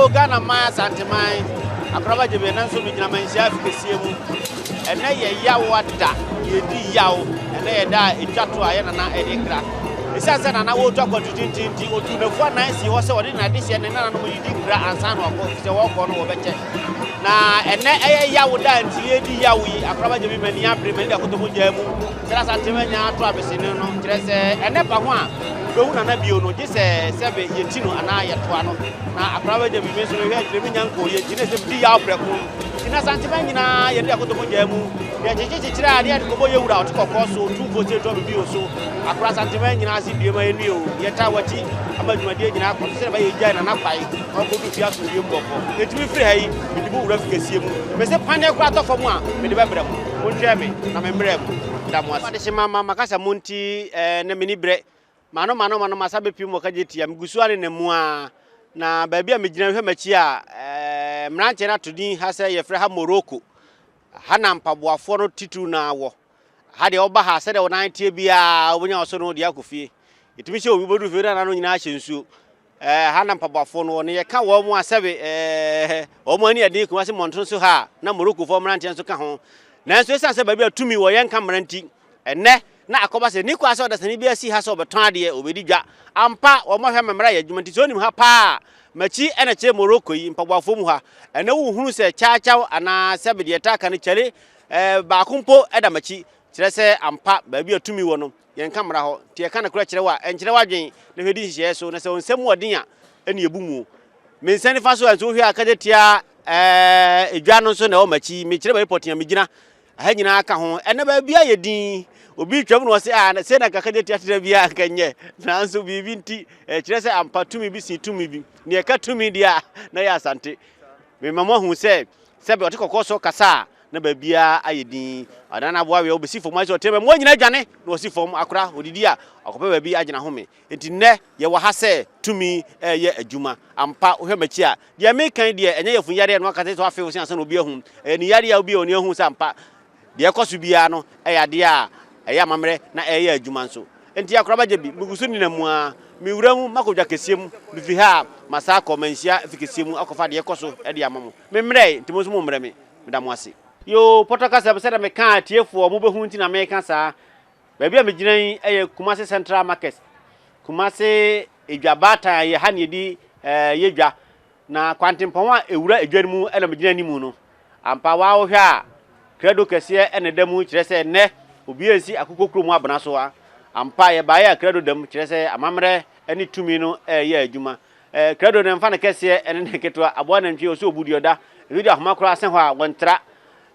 Yo, Ghana, my Asanteman, a crabba to be an answer with Manhyia Fisimu, and they yaw what that, you do yaw, and they die in Chatua and Edingra. It says that I will talk to Tintin or to the one nice he was in addition, and none of you did and son of the walk on over. Now, and then yaw dance, ye yawi, a crabba to be many implement of the Mujamu, Asanteman, Travis, and never one. Go on a bio, just a 7 Yetino and I at one. Now, a private division, we had Reminanko, Yetinus, be out. In Asanteman, you have to Mujamu. The Chichitra, the Koboyo out of also 2 votes of view. So, across Asanteman, you ask you, yet I watch it. About my dear, I consider by a giant and up by or go to Fias with you. It will be free with the book of Cassim. Mr. Panya Quato for one, with the Weber, Munjami, Namembrem, Damasima, Macassa Munti, and a mini bread. Mano masabe pimu kajeti ya mgusuani ne mua na baby amejina hwe machia mranche na tudin hasa yefre ha Morocco hana mpaboafo no titu na wo hade oba ha sede wonan tie bia obonya oso no de akofie itimi che obi bodu fere na no nyina ahyensu hana mpaboafo no ne ye ka wo mu asebe omo ani ade kuma se monton so ha na Morocco fo mranche so ka ho nanso esan se baby atumi wo ye nka mranti ene na akoba se ni kwa se odasani bia si ha so beton de obedi dwa ampa wo mo hwe memra ya adwuma nti so nim ha pa machi ene che Morocco yi mpagwafo mu ha ene wo hunu se chachaw ana sebe de taka ne chele ba kumpo eda machi kire se ampa ba bia tumi wo no yen kamera ho tie kana kura kire wa enkire wadwen ne hwedi hye so ne se onsem odin a ene ebumu mensani fa so anso hwe akaje tia edwa no so na wo machi me kire ba report ya megina ha nyina aka ho ene ba bia yedin obi twam no se se na kakade tiatira bia kanye nanso bibi nti kire se ampa tumi bi si tumi bi ne ka tumi dia na ya asante me mama hu se be otekoko so kasa na ba bia ayedin adana boa we obisi fom aso teme mo nyina dwane na osi fom akora odidi a akopa ba bi agina home enti ne ye wa ha se tumi ye adwuma ampa ohwe machi a dia me kan dia enye yefun yare no akate so afi wo se asan obi ahu ni yare a obi oni ahu se ampa dia koso bia no yade a eya mamre na eya adwuma nso enti akoraba jebi mugusu ni namu a miwuramu makodwa kesiem bifi ha masako Manhyia fikesiem akofa de ekoso e de amamu memre enti mo so mo mre me medamu ase yo potokasa be me kan tiefo mo behu nti na me kan sa ba bia meginan eye Kumasi Central Market Kumasi edwabata ye ha ne di yedwa na kwantempon a ewura edwanimu e na meginan ni mu no ampa wa wo hwe a credo kese ene damu kire se ne obi ensi akokokro mu abana so a ampa ye ba ya credo dam kire se amamre ene tumi no ye adwuma credo ne mfa ne kese ene ne ketwa abo na ntwe so obudi oda video ahoma kro asen ho a wontra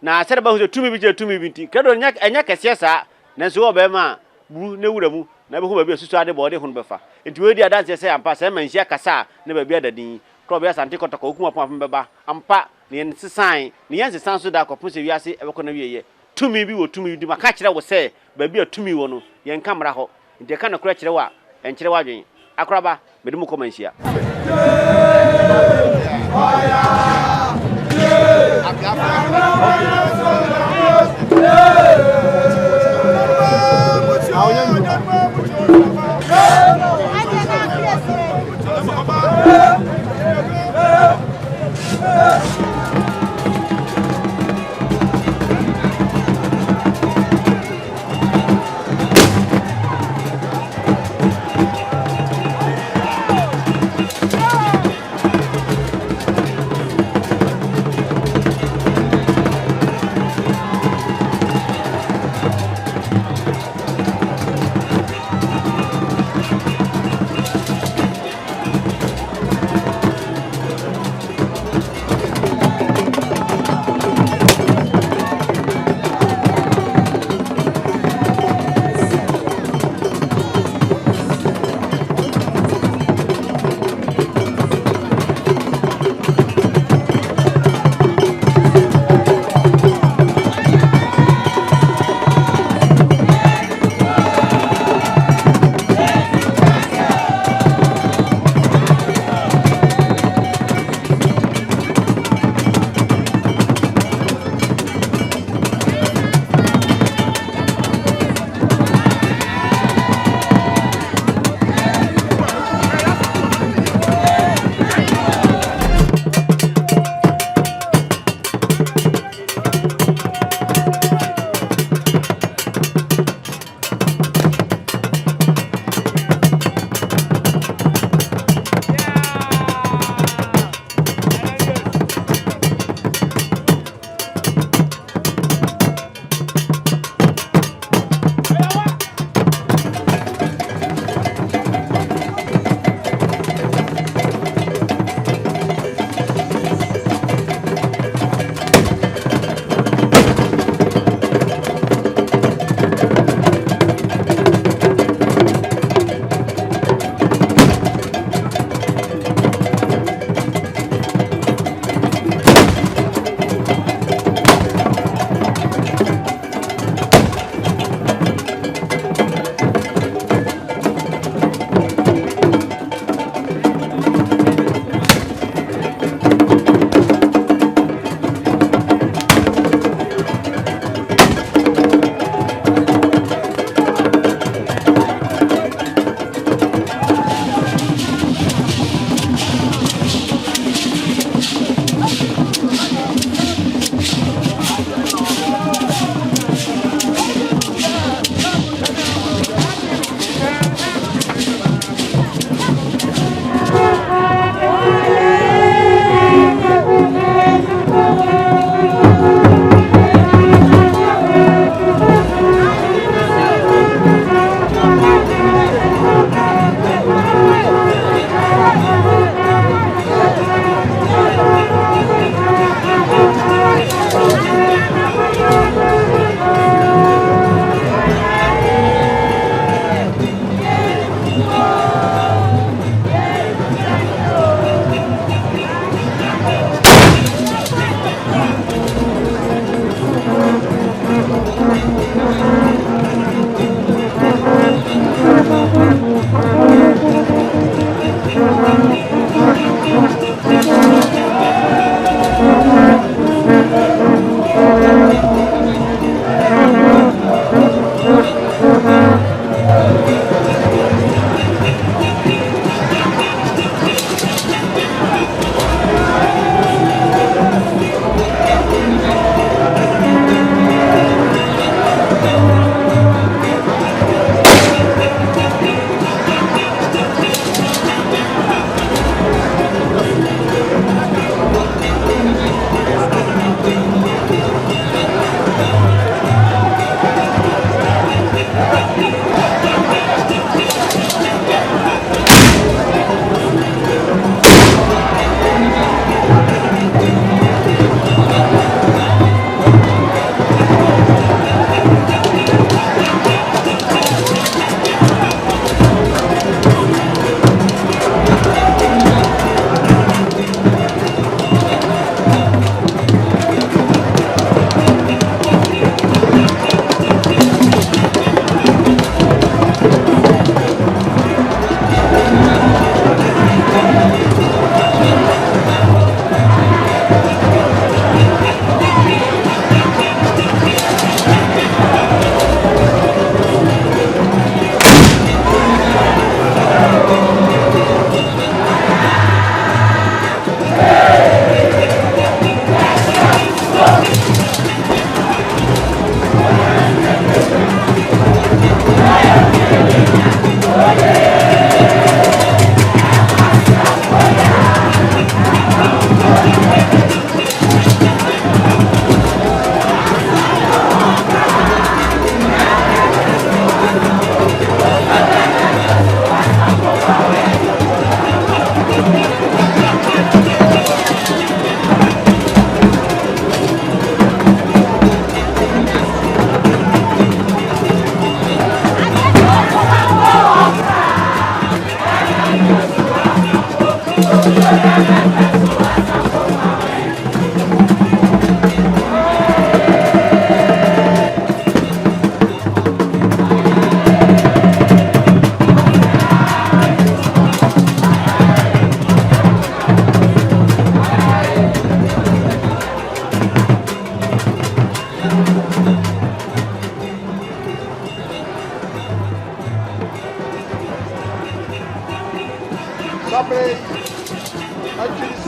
na sere ba hu tumi bi je tumi bi nti credo enya kese sa nanso wo ba ma bu ne wura mu na be hu ba bi asusu ade bo de hu befa enti we di adanse se ampa se Manhyia kasa ne ba bi adadin kro be asante kotoko okuma pon beba ampa ne nsesan ne yensesan so da kopon se wiase ebeko na wieye tumi bi wo tumi di maka kire wo se ba bi atumi wo no yen kamera ho nti ka na kura kire wa enkire wadwen akoraba medum ko Manhyia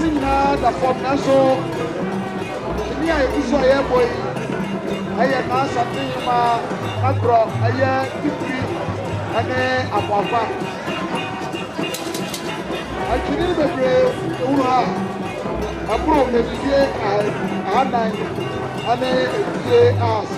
Sina the form Naso. Nia is a air boy. I am Asantehemaa, Agro, I am Tiki, and Appiah. I can't be brave. I broke the day I had 9 and a ass.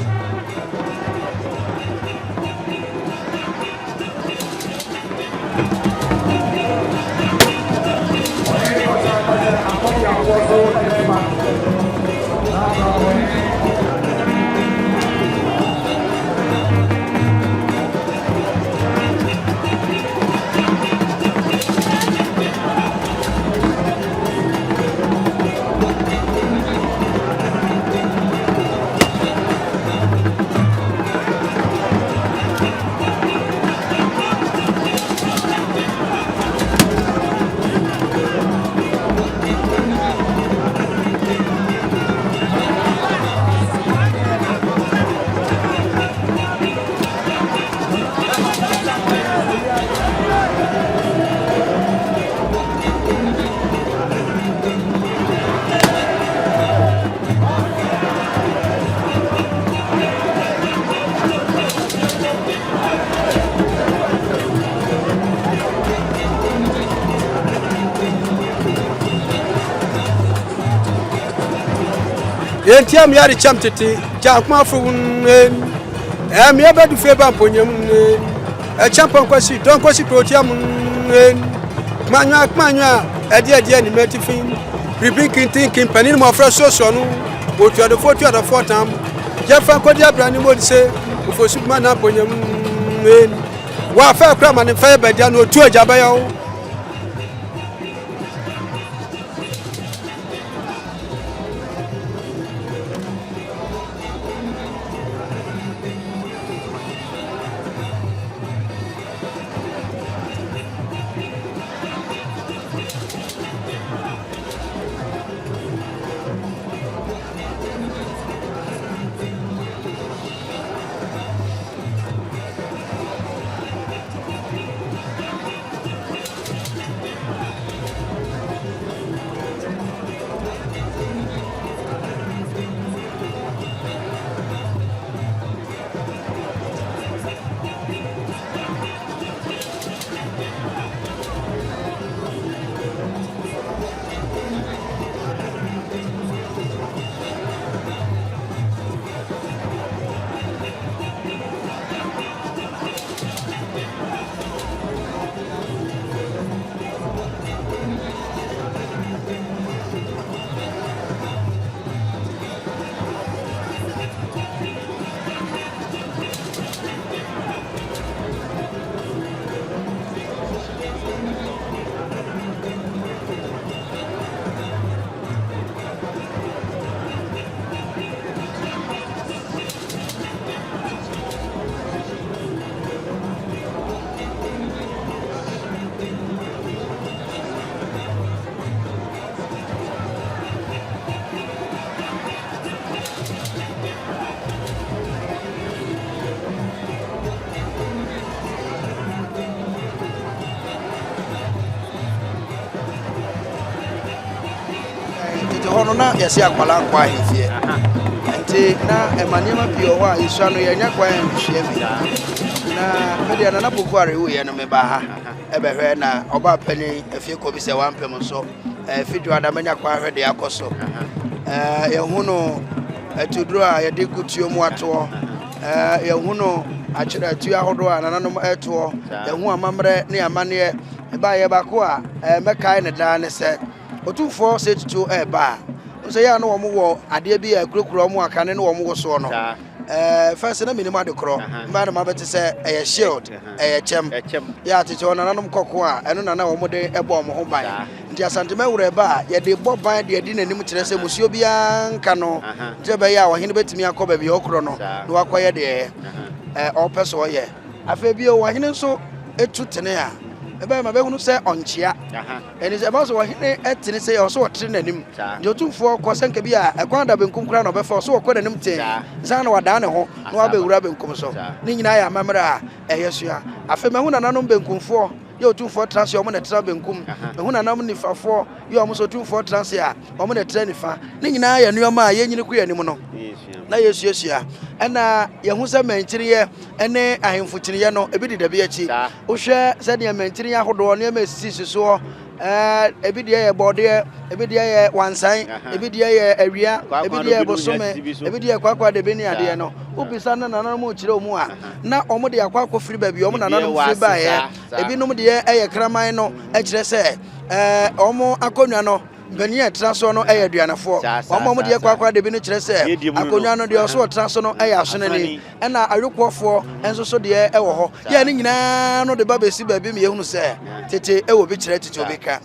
Yentiam yari chamtete jakma fu me abadu feba ponyam champion kwasi don kwasi protiam manwa ade ni metifin rebuking thinking panin mo fra so no otu ado fotu tam jefa kodi abrani mo se ofo superman na ponyam wa fa kra man fa ba dia no otu ajaba yawo na yesi akwala kwa hifie nti na emanema pio wa iswa no yenya kwa nhwie mi na media na napoku arewu ye no meba ha ebehwe na oba pani afie ko bi se wampem so fidu adamanya kwa hwede akoso ye hu no atuduro a ye de kutuo mu ato ye hu no achira atu ahodo a nananom eto ye hu amamre ne amane ba ye ba ko a mekai ne da ne se otumfo se tutu eba so ya no wo wo ade bi a kurokuro mu aka ne wo mo so no first na minimum de kro mba na mabete se shield chem ya tete ona nanom kokko a eno na wo mo de ebo mo ho ban nti Asanteman wure ba ye de bo ban de adi nanim kire se musuo bia nka no je be ya wo hene betimi akoba bi okro no na wakoye de opeso ye afa bi wo hene so etu tene a ebe ma be hunu se onchia eni se ba so wo hene etene se yo so wotre nanim de otumfo ko senka bi a ekwan da benkum kra no be fa so wo nanim ten san na wada ne ho na wa be wura benkum so ni nyina ya mamra a eyesua afa ma hunu nanom benkumfo ye tu for trans yo mo na tra benkum ehu nanam nifafo ye o mo so tu for trans ya o mo na tra nifa ne nyina ye nuoma a ye nyine ku yanim no na yesuasua ena ye hu se manchiriye ene ahemfo chiriye no ebi de dabe achi wo hwe se de manchiriye ahodo ne ma sisi so ebi de ye bode ebi de ye wansan ebi de ye awia ebi de ye bosome ebi de ye kwakwa de beni ade no ubisa na nanam mo chire omu a na omo de akwakwa firi ba bi omo nanam firi ba ye ebi nom de ye kraman no e kire se omo akonwa no Benia transfer no aye aduanafo omo de kwakwa de bi no kire se akonwa no de oso transfer no aye asonani na awekofo enso so de e wo ho ye ni nyina no de ba besi ba bi me yehunu se tete e wo bi kire tete obika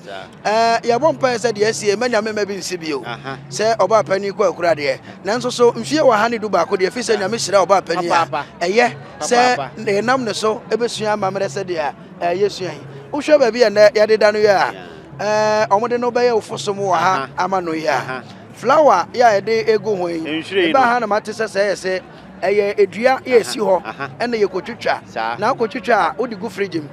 ya bompa se de asie manya mema bi nsi bio se oba pani kwa akura de nanso so mfie wa ha ne du ba ko de fi se nyame hira oba pani eye se nam ne so ebesua amamre se de yesua wo hwe ba bi ya de da no ya omo no baye ofosom wo ha amano ya flower ya ede ego hoyin ba ha na mate se eye edua ye si ho ene ye kotwitwa na kotwitwa odi gu fridge m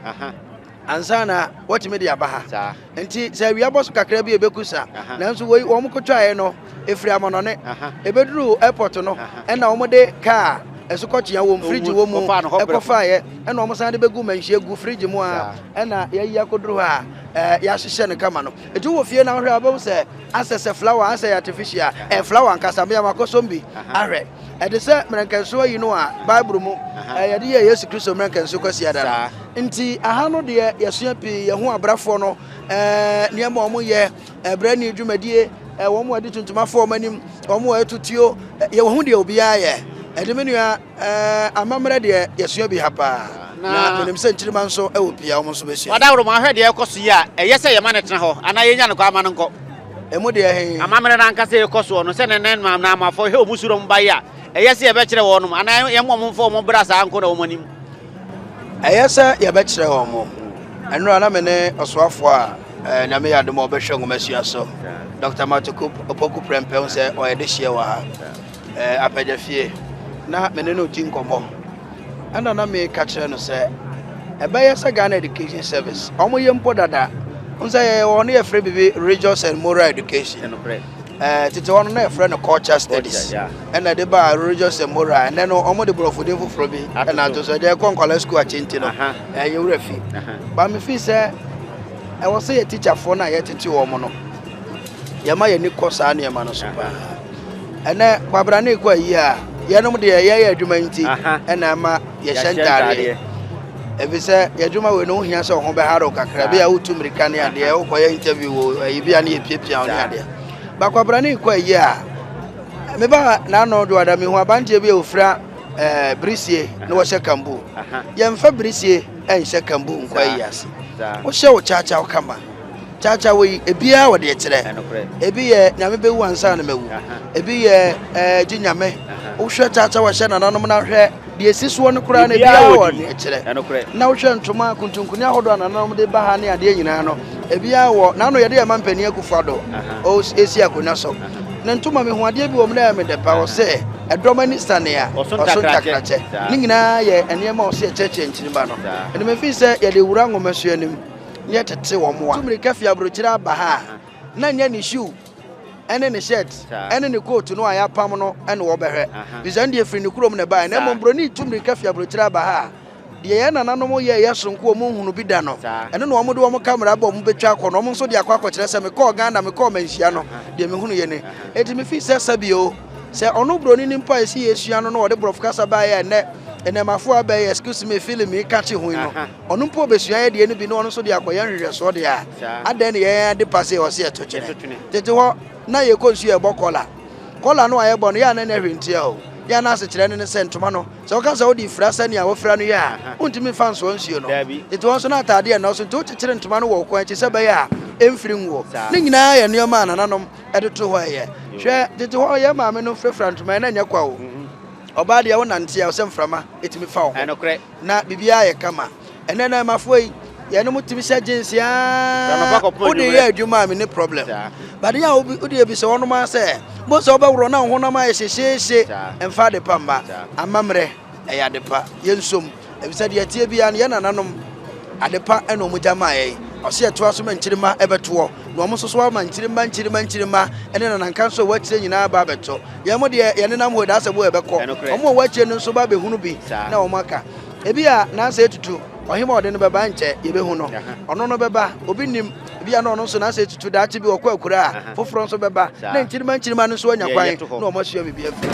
ansa na what me dia ba ha enti se wi aboso kakra bi ebekusa nanso wo omo kotwa ye no efri amano ne ebeduru airport no ena omo de car esukochi ya wo fridge wo mu ekofa ye ena omo san de begu manhie gu fridge mu a ena ye akoduru ha ya hihye ne kama no etu wo fie na hwe abom se asese flower ase artificial flower nkasa me makosombi ahwe de se mrenkenso yi no a bible mu ye de Yesu Kristo mrenkenso kwasi ada nti aha no de yesua pi ye ho abrafo no niam omo ye brani dwumadie wo mo adi tuntumafo manim wo mo atutio ye wo hu de obi aye edmenua amamre de yesua bi hapa na menim se nchirima nso e opia wo nso besia wadawro ma hwe de ekoso ya eyese ye ma ne tena ho ana ye nya ne kwa ma nko emu de he amamre na nkase ekoso no se ne na amafo he obusuro mba ya eyese ye be kire wo no ana ye mo mfo mo brasa anko na wo manim eyese ye be kire wo mo enu ana me ne osoafo a na me yadom obehwe ngomasua so Dr. Matuku opoku prempe se oyede hie wa ha Appiah fie na me ne no ti nkomo ana na me ka kire no se ebe se Ghana Education Service omo ye mpo dada unsa ye won ye free bibi religious and moral education tete won na free no culture studies and de ba religious and moral and then omo de brofode fufuro bi na to so de konkola school achenti no ye wura fi ba me fi se e wo se ye teacher for na ye tete wo mo no ye ma ye ni kosa na ye ma no so pa ene kwabra na ekwa yi a ye no de ye adwuma nti ena ma ye hyentare ebise yadwuma we no hia se ho be haro kakra be ya utumrika ne ade wo koye interview wo bia ne epiepia wo ne ade ba kwabra ne kwa yi a me ba na no do ada me ho abanje be ofra brisie ne wo hye kambu ye mfa brisie hye kambu nkwa yi ase wo hye wo chacha wo kama chacha wo ebia wo de kire ebi ye nyame be wu ansa na mawu ebi ye ginyame wo hye chacha wo hye na nanom na hwe de esiso no kura na bia wo de kire na wo hwe ntoma kuntunkuni ahodo na nanom de ba ha ne ade nyina no ebia wo na no ye de mampani akufado o esi akona so na ntoma me ho ade bi wo mna me de pa wo se edomani stania oso takrache ni nyina ye enema wo se cheche nchiriba no ene me fi se ye de wura ngomasu anim ye tete wo mo a tumrika fi abrochira ba ha na nya ni shoe ene ne shirt ene ne coat no aya pam no ene wo behwe bizan de firi ne kurom ne ba na mombro ni tumrika fi abrochira ba ha de ye nananom ye yesonko mo hunu bi da no ene no omo de omo camera ba omo betwa akọ no omo nso de akọ kire se me call Ghana me call Manhyia no de me hunu ye ne eti me fi se sabio se ono broni ni mpa esi yesua no no de brof kasa ba ye ne enemafo abaye excuse me film me catch hu no ono mpo besua ye de ne bi no ono nso de akọ ye hwehwe so de a adan ye de passe o se etoche tete ho na ye konsu ye bokola kola no aye bo no ya na na hwentia o ya na ase kire ne sentoma no so ka sa odi frasa ne a wo fra no ya untimi fans wo nsuo no tete wo so na atade na so nti kire ntoma no wo ko anchi se ba ya emfiri nwo ne nyina ya ne ma nanom edeto ho ye hwe tete ho ye ma me no frefra ntoma na nya kwa o oba de wo nante ya wo mframa etimi fa wo na bibia ye kama ene na mafo yi ye no mutimi sha jinsi a odi ye adwuma me ne problem but ya odi e bi se wono ma se mo so ba woro na ho na ma ye hyehye emfa de pamba amamre e ya de pa ye nsom e bi se de tie bia ne ye nananom adepa eno mujama ye ose eto aso manchirima ebeto no omo so so manchirima ene na nankanso wachire nyina ba beto ye mo de ye nenam ho da asebo ebeko omo wachire no so ba behunu bi na omo aka ebi a na asa etutu ohima ode no beba nche ye behu no ono no beba obi nim bia no no so na asa etutu da achi bi okwa akura foforo so beba na nchirima no so anya kwan na omo hye bi afi.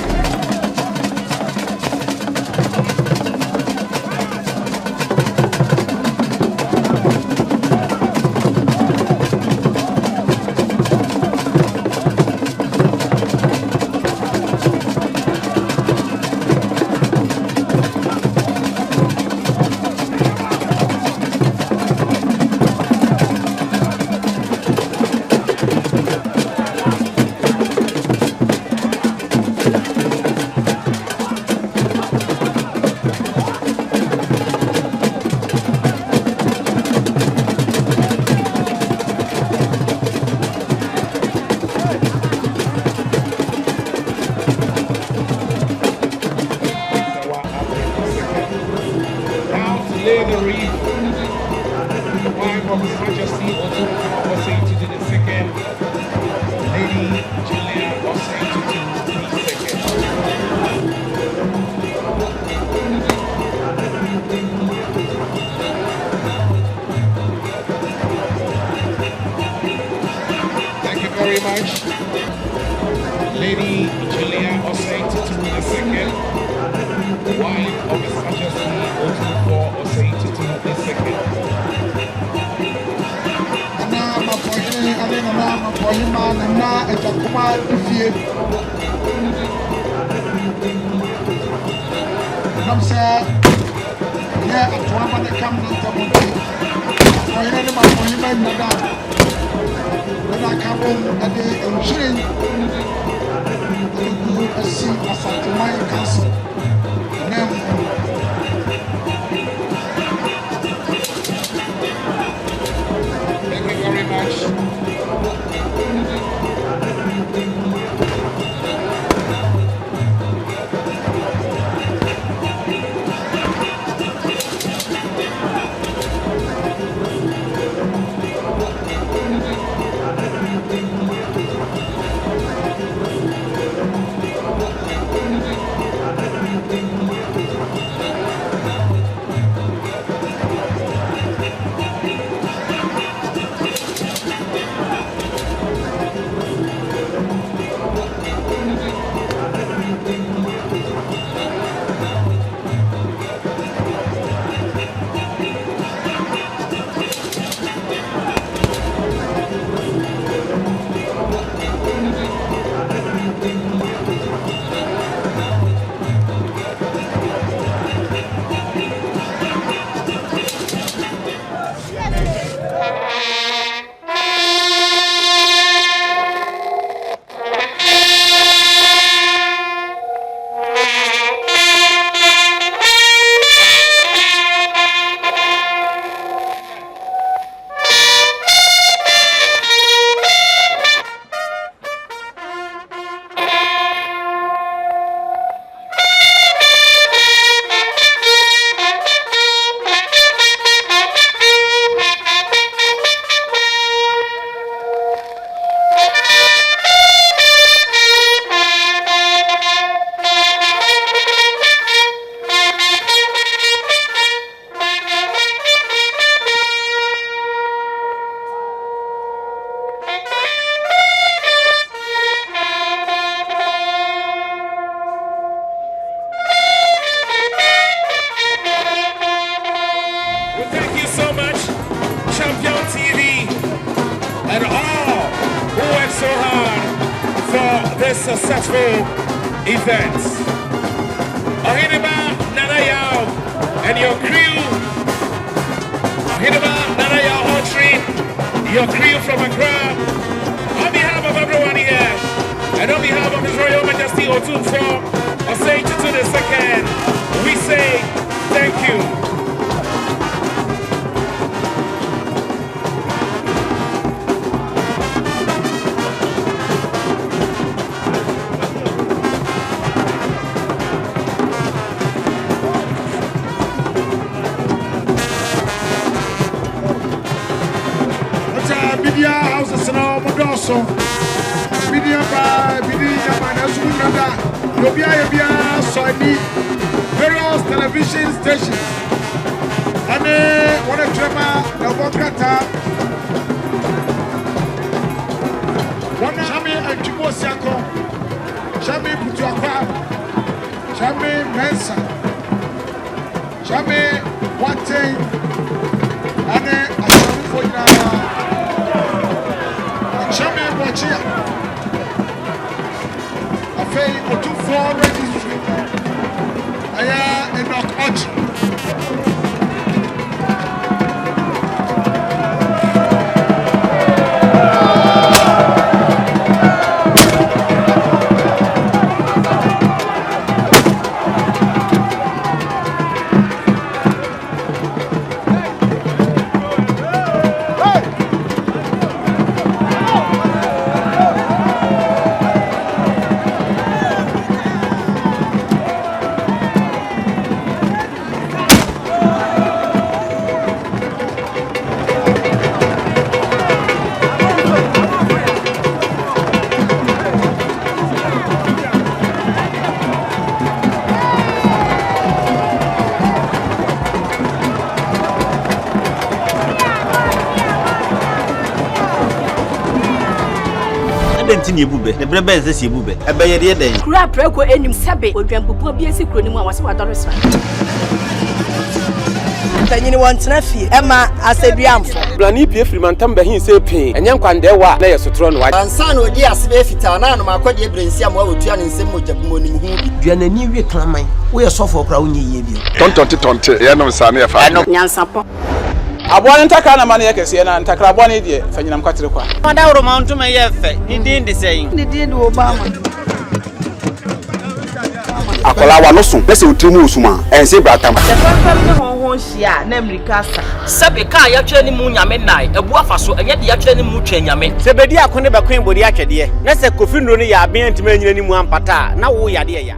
Successful events. Asanteman and your crew. Asanteman, your crew from Accra. On behalf of everyone here, and on behalf of His Royal Majesty Otunfo Osei-Tutu II, we say thank you. so. Video by video, and soon another. Yobia, so I need various television stations. And what a drama, the Wakata. One Shami and Chibosiako, Shami Putuaka, Shami Mensa, Shami Wate, and Asanteman, Shami Wachia. I feel for 2-4 registry. I am a knock out. Ni bube ne brebe ze si bube ebe ye de den kura preko enim sebe odwampopo bi esi kroni mu a wase wadore sra tanyini wontena fie ema aseduamfo blani pie frimantam bahin se pin enye nkwande wa na yesotro no wa ansa na odi asebe fita na no makode ebrensi am wa otua ne nsem mojabumo ni hu duanani wie klaman wo ye sofo kra wonye ye bi tontonte ye no nsa na ye fa nyansapo abone ntakra na mane yakese na ntakra abone die fanyinam kwatere kwa wanda woro ma ntuma ye fe ni din de sei ni din de obama akola wa no so pese utrimu usuma ense bratam se fanfam ne honhon hia na amerika sa sebe ka ya twa ni mu nyame nai ebu afaso enye de ya twa ni mu twa nyame se bedi akone be kwen bodi atwede na se kofi nro ni ya aben ntima nyina ni mu ampata na wo yade ya